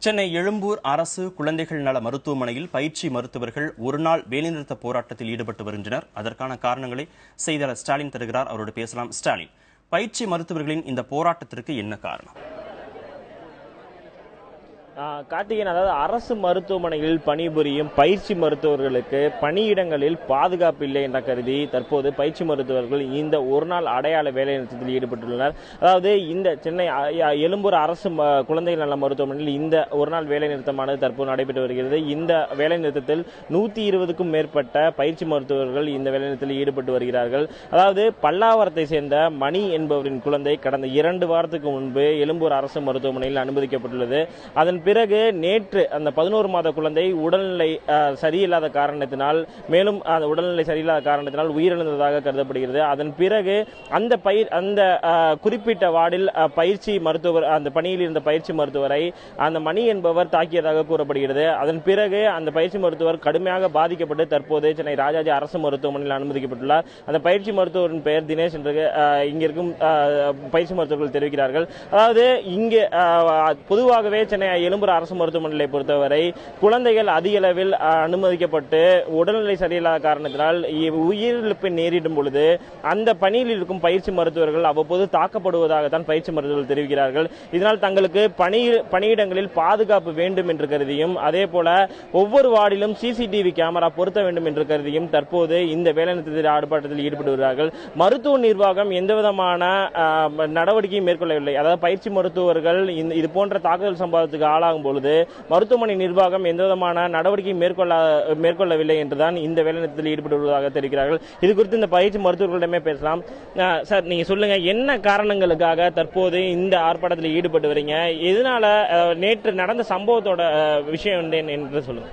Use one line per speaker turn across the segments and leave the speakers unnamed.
சென்னை எழும்பூர் அரசு குழந்தைகள் நல மருத்துவமனையில் பயிற்சி மருத்துவர்கள் ஒருநாள் வேலைநிறுத்த போராட்டத்தில் ஈடுபட்டு வருகின்றனர். அதற்கான காரணங்களை செய்தியாளர் ஸ்டாலின் தருகிறார். அவரோடு பேசலாம். ஸ்டாலின், பயிற்சி மருத்துவர்களின் இந்த போராட்டத்திற்கு என்ன காரணம்?
கார்த்திகேயன், அதாவது அரசு மருத்துவமனைகளில் பணிபுரியும் பயிற்சி மருத்துவர்களுக்கு பணியிடங்களில் பாதுகாப்பு இல்லை என்ற கருதி தற்போது பயிற்சி மருத்துவர்கள் இந்த ஒரு நாள் அடையாள வேலைநிறுத்தத்தில் ஈடுபட்டுள்ளனர். அதாவது இந்த சென்னை எழும்பூர் அரசு குழந்தைகள் நல மருத்துவமனையில் இந்த ஒரு நாள் வேலைநிறுத்தமானது தற்போது நடைபெற்று வருகிறது. இந்த வேலைநிறுத்தத்தில் 120க்கும் மேற்பட்ட பயிற்சி மருத்துவர்கள் இந்த வேலைநிறுத்தத்தில் ஈடுபட்டு வருகிறார்கள். அதாவது பல்லாவரத்தை சேர்ந்த மணி என்பவரின் குழந்தை கடந்த 2 வாரத்துக்கு முன்பு எழும்பூர் அரசு மருத்துவமனையில் அனுமதிக்கப்பட்டுள்ளது. அதன் பிறகு நேற்று அந்த 11 மாத குழந்தை உடல்நிலை சரியில்லாத காரணத்தினால் உயிரிழந்ததாக கருதப்படுகிறது. அதன் பிறகு அந்த குறிப்பிட்ட வார்டில் பயிற்சி மருத்துவர், அந்த பணியில் இருந்த பயிற்சி மருத்துவரை அந்த மணி என்பவர் தாக்கியதாக கூறப்படுகிறது. அதன் பிறகு அந்த பயிற்சி மருத்துவர் கடுமையாக பாதிக்கப்பட்டு தற்போது சென்னை ராஜாஜி அரசு மருத்துவமனையில் அனுமதிக்கப்பட்டுள்ளார். அந்த பயிற்சி மருத்துவரின் பெயர் தினேஷ் என்று இங்கிருக்கும் பயிற்சி மருத்துவர்கள் தெரிவிக்கிறார்கள். அதாவது இங்கே பொதுவாகவே சென்னை எழும்பூர் அரசு மருத்துவமனையை பொறுத்தவரை குழந்தைகள் அதிக அளவில் அனுமதிக்கப்பட்டு உடல்நிலை சரியில்லாத காரணத்தினால் உயிரிழப்பு நேரிடும் பொழுது அந்த பணியில் இருக்கும் பயிற்சி மருத்துவர்கள் அவ்வப்போது தாக்கப்படுவதாகத்தான் பயிற்சி மருத்துவர்கள் தெரிவிக்கிறார்கள். இதனால் தங்களுக்கு பணியிடங்களில் பாதுகாப்பு வேண்டும் என்று கருதியும், அதே போல ஒவ்வொரு வார்டிலும் சிசிடிவி கேமரா பொருத்த வேண்டும் என்று கருதியும் தற்போது இந்த வேலைநிறுத்த ஆர்ப்பாட்டத்தில் ஈடுபட்டு வருகிறார்கள். மருத்துவ நிர்வாகம் எந்தவிதமான நடவடிக்கையும் மேற்கொள்ளவில்லை. அதாவது பயிற்சி மருத்துவர்கள் இது போன்ற தாக்குதல் சம்பவத்துக்கு ஆளாகும் பொழுது மருத்துவமனை நிர்வாகம் எந்தவிதமான நடவடிக்கை மேற்கொள்ளவில்லை என்றுதான் இந்த வேலைநிறுத்தத்தில் ஈடுபட்டு வருவதாக தெரிவிக்கிறார்கள். இது குறித்து இந்த பயிற்சி மருத்துவர்களிடமே பேசலாம். சார், நீங்க சொல்லுங்க, என்ன காரணங்களுக்காக தற்போது இந்த ஆர்ப்பாட்டத்தில் ஈடுபட்டு வரீங்க? எதனால நேற்று நடந்த சம்பவத்தோட விஷயம் என்று சொல்லுங்க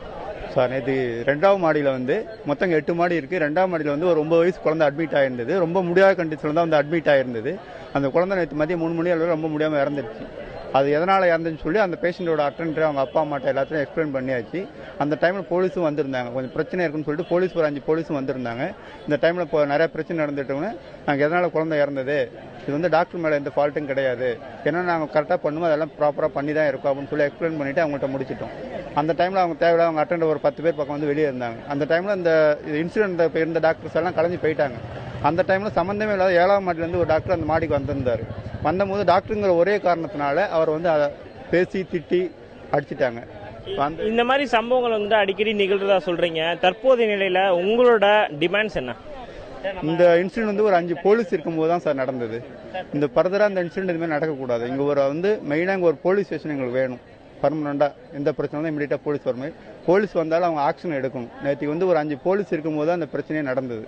சார். நேற்று 2வது மாடியில் மொத்தம் 8 மாடி இருக்கு. 2வது மாடியில் ஒரு 9 வயசு குழந்தை அட்மிட் ஆயிருந்தது. ரொம்ப முடியாத கண்டிஷன்ல தான் அட்மிட் ஆயிருந்தது. அந்த குழந்தை நேற்று மதியம் 3 மணி அளவில் ரொம்ப முடியாமல் இறந்துருச்சு. அது எதனால் இறந்துன்னு சொல்லி அந்த பேஷண்டோட அட்டெண்டர் அவங்க அப்பா அம்மாட்ட எல்லாத்தையும் எக்ஸ்பிளைன் பண்ணியாச்சு. அந்த டைமில் போலீஸும் வந்திருந்தாங்க. கொஞ்சம் பிரச்சனை இருக்குன்னு சொல்லிட்டு போலீஸ் ஒரு 5 போலீஸும் வந்திருந்தாங்க. இந்த டைமில் இப்போ நிறைய பிரச்சனை நடந்துட்டோன்னு நாங்கள் எதனால் குழந்தை இறந்தது, இது டாக்டர் மேலே எந்த ஃபால்ட்டும் கிடையாது, ஏன்னா நாங்கள் கரெக்டாக பண்ணுவோம், அதெல்லாம் ப்ராப்பராக பண்ணி தான் இருக்கோம் அப்படின்னு சொல்லி எக்ஸ்பிளைன் பண்ணிவிட்டு அவங்கள்ட்ட முடிச்சிட்டோம். அந்த டைமில் அவங்க தேவையில்ல அவங்க அட்டெண்டர் ஒரு 10 பேர் பக்கம் வெளியே இருந்தாங்க. அந்த டைமில் இந்த இன்சிடென்ட் இருந்த டாக்டர்ஸ் எல்லாம் கலைஞ்சு போயிட்டாங்க. அந்த டைமில் சம்மந்தமே இல்லாத 7வது மாடிலேருந்து ஒரு டாக்டர் அந்த மாடிக்கு வந்திருந்தார். வந்தபோது டாக்டருங்கிற ஒரே காரணத்தினால அவர் அதை பேசி திட்டி அடிச்சிட்டாங்க.
இந்த மாதிரி சம்பவங்கள் அடிக்கடி நிகழ்றதா சொல்றீங்க. தற்போதைய நிலையில உங்களோட டிமாண்ட்ஸ் என்ன?
இந்த இன்சிடென்ட் ஒரு 5 போலீஸ் இருக்கும்போது தான் சார் நடந்தது. இந்த ஃபர்தரா இந்த இன்சிடென்ட் இதுமாதிரி நடக்கக்கூடாது. இங்க ஒரு மெயினா இங்க ஒரு போலீஸ் ஸ்டேஷன் எங்களுக்கு வேணும். பர்மனண்டா எந்த பிரச்சனை தான் இமீடியட்டா போலீஸ் வரணும். போலீஸ் வந்தாலும் அவங்க ஆக்ஷன் எடுக்கணும். நேற்று ஒரு 5 போலீஸ் இருக்கும்போது தான் அந்த பிரச்சனையே நடந்தது.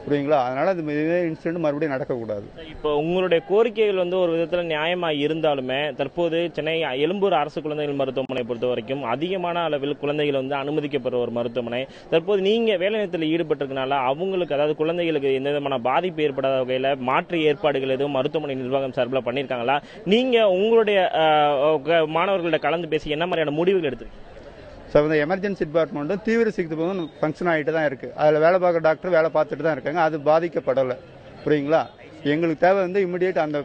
புரியுங்களா? அதனால அது இன்சிடென்ட் மறுபடியும் நடக்கக்கூடாது.
இப்போ உங்களுடைய கோரிக்கைகள் ஒரு விதத்தில் நியாயமா இருந்தாலுமே தற்போது சென்னை எழும்பூர் அரசு குழந்தைகள் மருத்துவமனை பொறுத்த வரைக்கும் அதிகமான அளவில் குழந்தைகள் அனுமதிக்கப்படுற ஒரு மருத்துவமனை. தற்போது நீங்க வேலைநிறுத்தத்தில் ஈடுபட்டிருக்கனால அவங்களுக்கு, அதாவது குழந்தைகளுக்கு எந்த விதமான பாதிப்பு ஏற்படாத வகையில் மாற்று ஏற்பாடுகள் எதுவும் மருத்துவமனை நிர்வாகம் சார்பில் பண்ணியிருக்காங்களா? நீங்க உங்களுடைய மாணவர்களிடம் கலந்து பேசி என்ன மாதிரியான முடிவுகள் எடுத்து?
ஸோ இந்த எமர்ஜென்சி டிபார்ட்மெண்ட்டும் தீவிர சிகிச்சை ஃபங்க்ஷன் ஆகிட்டு தான் இருக்குது. அதில் வேலை பார்க்குற டாக்டர் வேலை பார்த்துட்டு தான் இருக்காங்க. அது பாதிக்கப்படலை. புரியுங்களா? எங்களுக்கு தேவை இமிடியேட் அந்த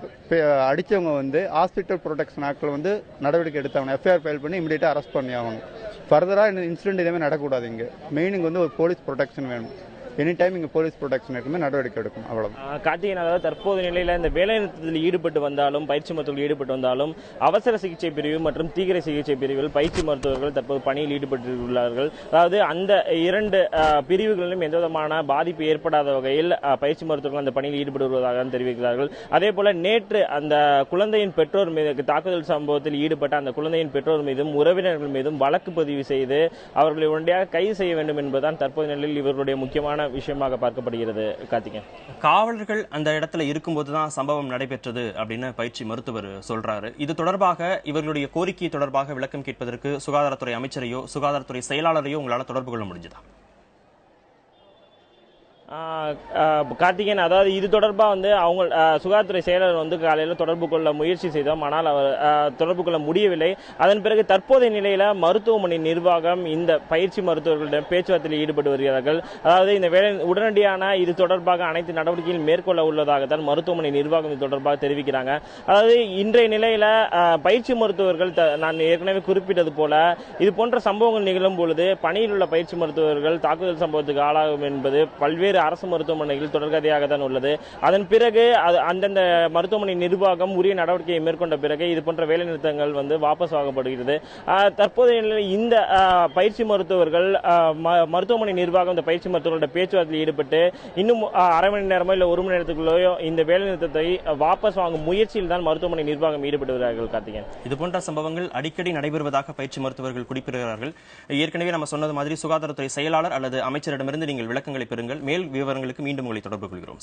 அடித்தவங்க ஹாஸ்பிட்டல் ப்ரொடெக்ஷன் ஆக்டில் நடவடிக்கை எடுத்தாங்க. எஃப்ஐஆர் ஃபைல் பண்ணி இமிடியேட்டாக அரெஸ்ட் பண்ணி ஆகணும். ஃபர்தராக இந்த இன்சிடென்ட் எதுவுமே நடக்கக்கூடாது. இங்கே மெயின் ஒரு போலீஸ் ப்ரொடெக்ஷன் வேணும். எனி டைம் இங்கே போலீஸ் ப்ரொடெக்ஷன் இருக்குமே நடவடிக்கை எடுக்கும். அவ்வளவுதான்.
கார்த்திகேயன், அதாவது தற்போது நிலையில் இந்த வேலைநிறுத்தத்தில் ஈடுபட்டு வந்தாலும் பயிற்சி மருத்துவர்கள் ஈடுபட்டு வந்தாலும் அவசர சிகிச்சை பிரிவு மற்றும் தீவிர சிகிச்சை பிரிவில் பயிற்சி மருத்துவர்கள் தற்போது பணியில் ஈடுபட்டுள்ளார்கள். அதாவது அந்த 2 பிரிவுகளிலும் எந்த விதமான பாதிப்பு ஏற்படாத வகையில் பயிற்சி மருத்துவர்கள் அந்த பணியில் ஈடுபட்டு வருவதாக தெரிவிக்கிறார்கள். அதே போல நேற்று அந்த குழந்தையின் பெற்றோர் மீது தாக்குதல் சம்பவத்தில் ஈடுபட்ட அந்த குழந்தையின் பெற்றோர் மீதும் உறவினர்கள் மீதும் வழக்கு பதிவு செய்து அவர்களை உடனடியாக கைது செய்ய வேண்டும் என்பதுதான் தற்போது நிலையில் இவர்களுடைய முக்கியமான விஷயமாக பார்க்கப்படுகிறது. கார்த்திகேயன்,
காவலர்கள் அந்த இடத்துல இருக்கும்போதுதான் சம்பவம் நடைபெற்றது அப்படின்னு பயிற்சி மருத்துவர் சொல்றாரு. இது தொடர்பாக இவர்களுடைய கோரிக்கை தொடர்பாக விளக்கம் கேட்பதற்கு சுகாதாரத்துறை அமைச்சரையோ சுகாதாரத்துறை செயலாளரையோ உங்களால் தொடர்பு கொள்ள முடிஞ்சதா?
கார்த்திகேயன், அதாவது இது தொடர்பா அவங்க சுகாதாரத்துறை செயலர் காலையில் தொடர்பு கொள்ள முயற்சி செய்தோம். ஆனால் அவர் தொடர்பு கொள்ள முடியவில்லை. அதன் பிறகு தற்போதைய நிலையில மருத்துவமனை நிர்வாகம் இந்த பயிற்சி மருத்துவர்களிடம் பேச்சுவார்த்தையில் ஈடுபட்டு வருகிறார்கள். அதாவது இந்த வேலை உடனடியான இது தொடர்பாக அனைத்து நடவடிக்கைகள் மேற்கொள்ள உள்ளதாகத்தான் மருத்துவமனை நிர்வாகம் இது தொடர்பாக தெரிவிக்கிறாங்க. அதாவது இன்றைய நிலையில பயிற்சி மருத்துவர்கள் நான் ஏற்கனவே குறிப்பிட்டது போல இது போன்ற சம்பவங்கள் நிகழும் பொழுது பணியில் உள்ள பயிற்சி மருத்துவர்கள் தாக்குதல் சம்பவத்துக்கு ஆளாகும் என்பது பல்வேறு அரசு மருத்துவமனைகள் தொடர்கதையாக தான் உள்ளது. அதன் பிறகு அந்தந்த மருத்துவமனை நிர்வாகம் உரிய நடவடிக்கையை மேற்கொண்ட பிறகு இது போன்ற வேலை நிறுத்தங்கள் வாபஸ் வாங்கப்படுகிறது. தற்போதைய நிலையில் இந்த பயிற்சி மருத்துவர்கள் மருத்துவமனை நிர்வாகம் இந்த பயிற்சி மருத்துவர்களோட பேச்சுவார்த்தையில் ஈடுபட்டு இன்னும் அரை மணி நேரமோ இல்ல ஒரு மணி நேரத்துக்குள்ளேயோ இந்த வேலை நிறுத்தத்தை வாபஸ் வாங்கும் முயற்சியில் தான் மருத்துவமனை நிர்வாகம் ஈடுபட்டு வருகிறார்கள். கார்த்திகேயன்,
இது போன்ற சம்பவங்கள் அடிக்கடி நடைபெறுவதாக பயிற்சி மருத்துவர்கள் குறிப்பிடுகிறார்கள். ஏற்கனவே நம்ம சொன்னது மாதிரி சுகாதாரத்துறை செயலாளர் அல்லது அமைச்சரிடமிருந்து நீங்கள் விளக்கங்களை பெறுங்கள். மேல் விவரங்களுக்கு மீண்டும் உங்களை தொடர்பு கொள்கிறோம்.